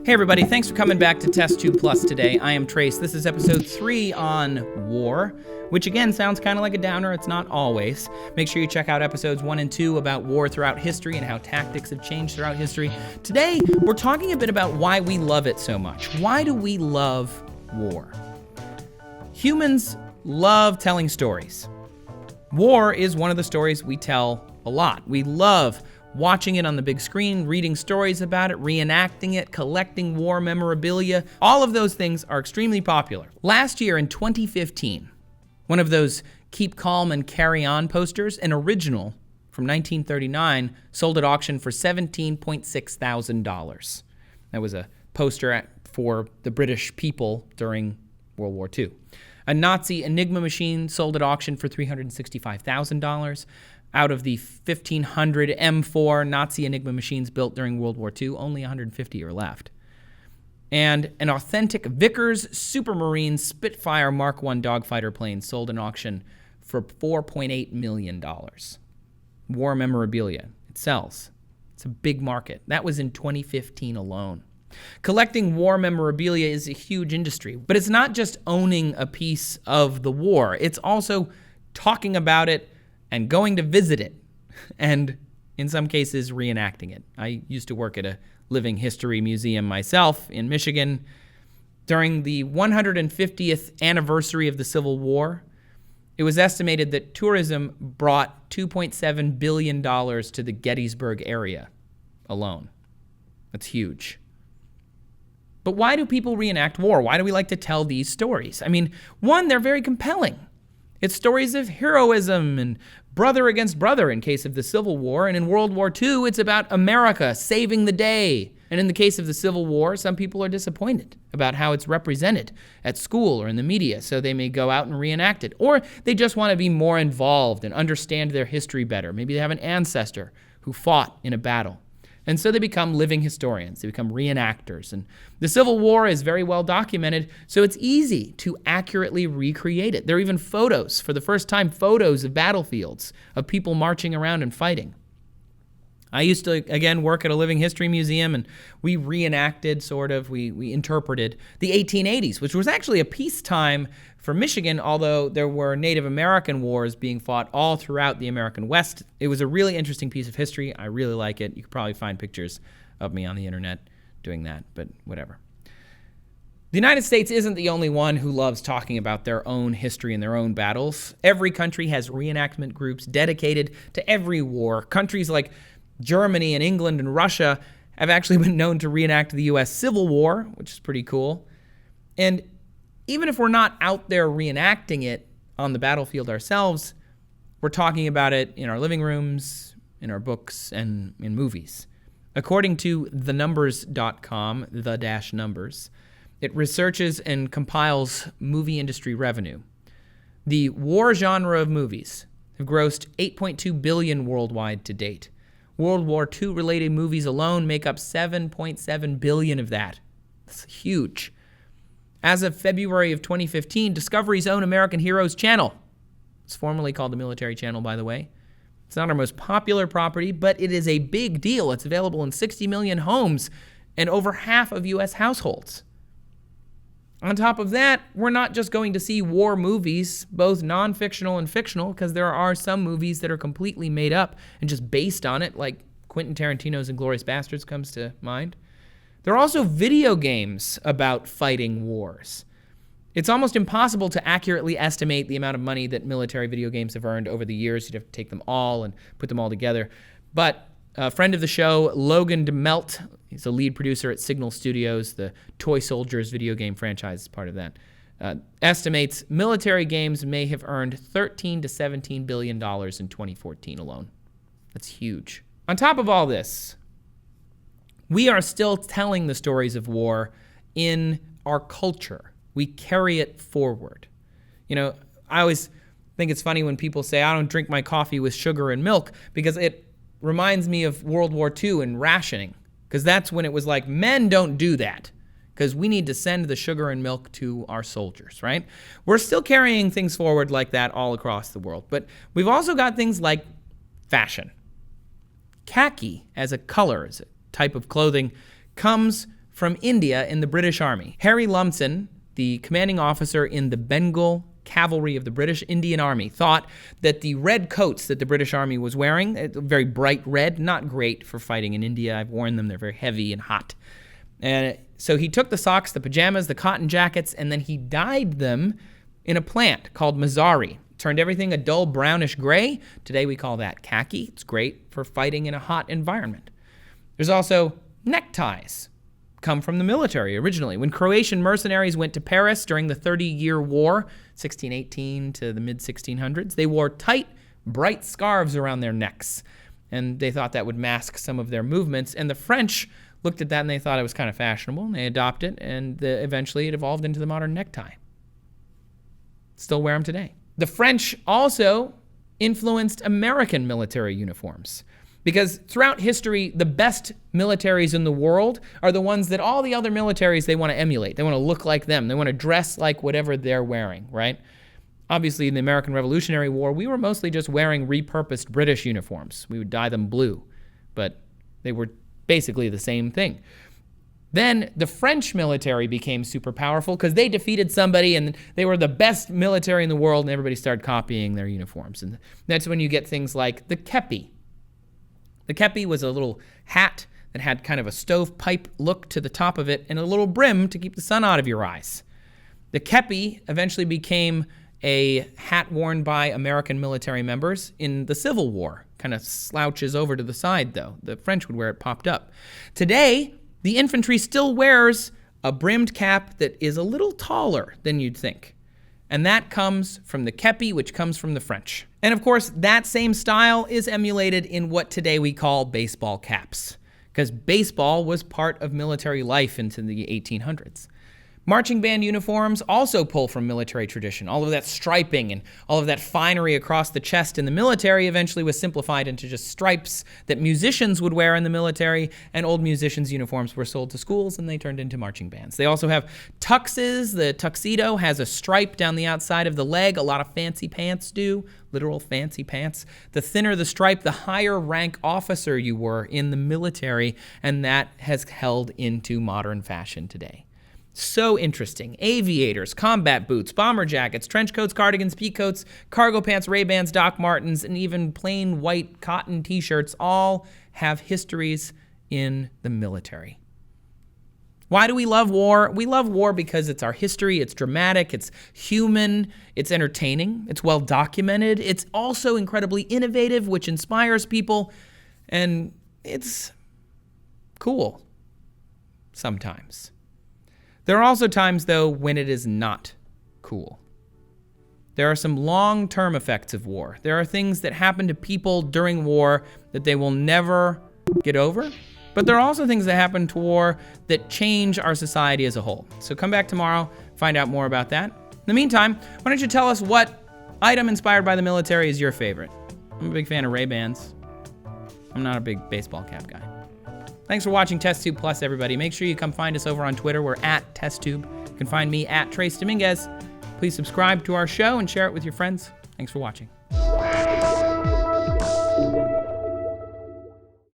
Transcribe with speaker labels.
Speaker 1: Hey everybody, thanks for coming back to Test Tube Plus today. I am Trace. This is episode 3 on war, which again sounds kind of like a downer. It's not always. Make sure you check out episodes 1 and 2 about war throughout history and how tactics have changed throughout history. Today, we're talking a bit about why we love it so much. Why do we love war? Humans love telling stories. War is one of the stories we tell a lot. We love watching it on the big screen, reading stories about it, reenacting it, collecting war memorabilia. All of those things are extremely popular. Last year in 2015, one of those Keep Calm and Carry On posters, an original from 1939, sold at auction for $17.6 thousand. That was a poster for the British people during World War II. A Nazi Enigma machine sold at auction for $365,000. Out of the 1,500 M4 Nazi Enigma machines built during World War II, only 150 are left. And an authentic Vickers Supermarine Spitfire Mark I dogfighter plane sold in auction for $4.8 million. War memorabilia. It sells. It's a big market. That was in 2015 alone. Collecting war memorabilia is a huge industry, but it's not just owning a piece of the war. It's also talking about it and going to visit it, and in some cases, reenacting it. I used to work at a living history museum myself in Michigan. During the 150th anniversary of the Civil War, it was estimated that tourism brought $2.7 billion to the Gettysburg area alone. That's huge. But why do people reenact war? Why do we like to tell these stories? I mean, one, they're very compelling. It's stories of heroism and brother against brother in case of the Civil War. And in World War II, it's about America saving the day. And in the case of the Civil War, some people are disappointed about how it's represented at school or in the media, so they may go out and reenact it. Or they just want to be more involved and understand their history better. Maybe they have an ancestor who fought in a battle. And so they become living historians. They become reenactors. And the Civil War is very well documented, so it's easy to accurately recreate it. There are even photos, for the first time, photos of battlefields, of people marching around and fighting. I used to, again, work at a living history museum, and we reenacted, we interpreted the 1880s, which was actually a peacetime for Michigan, although there were Native American wars being fought all throughout the American West. It was a really interesting piece of history. I really like it. You could probably find pictures of me on the internet doing that, but whatever. The United States isn't the only one who loves talking about their own history and their own battles. Every country has reenactment groups dedicated to every war. Countries like Germany and England and Russia have actually been known to reenact the U.S. Civil War, which is pretty cool. And even if we're not out there reenacting it on the battlefield ourselves, we're talking about it in our living rooms, in our books, and in movies. According to thenumbers.com, the-numbers, it researches and compiles movie industry revenue. The war genre of movies have grossed $8.2 billion worldwide to date. World War II related movies alone make up $7.7 billion of that. That's huge. As of February of 2015, Discovery's own American Heroes channel, it's formerly called the Military Channel, by the way. It's not our most popular property, but it is a big deal. It's available in 60 million homes and over half of U.S. households. On top of that, we're not just going to see war movies, both non-fictional and fictional, because there are some movies that are completely made up and just based on it, like Quentin Tarantino's Inglourious Basterds comes to mind. There are also video games about fighting wars. It's almost impossible to accurately estimate the amount of money that military video games have earned over the years. You'd have to take them all and put them all together. But a friend of the show, Logan DeMelt, he's a lead producer at Signal Studios, the Toy Soldiers video game franchise is part of that, estimates military games may have earned $13 to $17 billion in 2014 alone. That's huge. On top of all this, we are still telling the stories of war in our culture. We carry it forward. You know, I always think it's funny when people say, I don't drink my coffee with sugar and milk, because it reminds me of World War II and rationing, because that's when it was like, men don't do that, because we need to send the sugar and milk to our soldiers, right? We're still carrying things forward like that all across the world. But we've also got things like fashion. Khaki as a color, as a type of clothing, comes from India in the British Army. Harry Lumsden, the commanding officer in the Bengal Cavalry of the British Indian Army, thought that the red coats that the British Army was wearing, very bright red, not great for fighting in India. I've worn them. They're very heavy and hot. And so he took the socks, the pajamas, the cotton jackets, and then he dyed them in a plant called Mazari. Turned everything a dull brownish gray. Today we call that khaki. It's great for fighting in a hot environment. There's also neckties. Come from the military originally. When Croatian mercenaries went to Paris during the 30-Year War, 1618 to the mid-1600s, they wore tight, bright scarves around their necks. And they thought that would mask some of their movements. And the French looked at that and they thought it was kind of fashionable, and they adopted it, and eventually it evolved into the modern necktie. Still wear them today. The French also influenced American military uniforms, because throughout history, the best militaries in the world are the ones that all the other militaries, they want to emulate. They want to look like them. They want to dress like whatever they're wearing, right? Obviously, in the American Revolutionary War, we were mostly just wearing repurposed British uniforms. We would dye them blue, but they were basically the same thing. Then the French military became super powerful because they defeated somebody and they were the best military in the world, and everybody started copying their uniforms. And that's when you get things like the kepi. The kepi was a little hat that had kind of a stovepipe look to the top of it and a little brim to keep the sun out of your eyes. The kepi eventually became a hat worn by American military members in the Civil War. Kind of slouches over to the side, though. The French would wear it popped up. Today, the infantry still wears a brimmed cap that is a little taller than you'd think. And that comes from the kepi, which comes from the French. And of course, that same style is emulated in what today we call baseball caps, because baseball was part of military life into the 1800s. Marching band uniforms also pull from military tradition. All of that striping and all of that finery across the chest in the military eventually was simplified into just stripes that musicians would wear in the military, and old musicians' uniforms were sold to schools and they turned into marching bands. They also have tuxes. The tuxedo has a stripe down the outside of the leg. A lot of fancy pants do, literal fancy pants. The thinner the stripe, the higher rank officer you were in the military, and that has held into modern fashion today. So interesting. Aviators, combat boots, bomber jackets, trench coats, cardigans, pea coats, cargo pants, Ray-Bans, Doc Martens, and even plain white cotton t-shirts all have histories in the military. Why do we love war? We love war because it's our history, it's dramatic, it's human, it's entertaining, it's well documented, it's also incredibly innovative, which inspires people, and it's cool sometimes. There are also times, though, when it is not cool. There are some long-term effects of war. There are things that happen to people during war that they will never get over, but there are also things that happen to war that change our society as a whole. So come back tomorrow, find out more about that. In the meantime, why don't you tell us what item inspired by the military is your favorite? I'm a big fan of Ray-Bans. I'm not a big baseball cap guy. Thanks for watching TestTube Plus, everybody. Make sure you come find us over on Twitter. We're at TestTube. You can find me at Trace Dominguez. Please subscribe to our show and share it with your friends. Thanks for watching.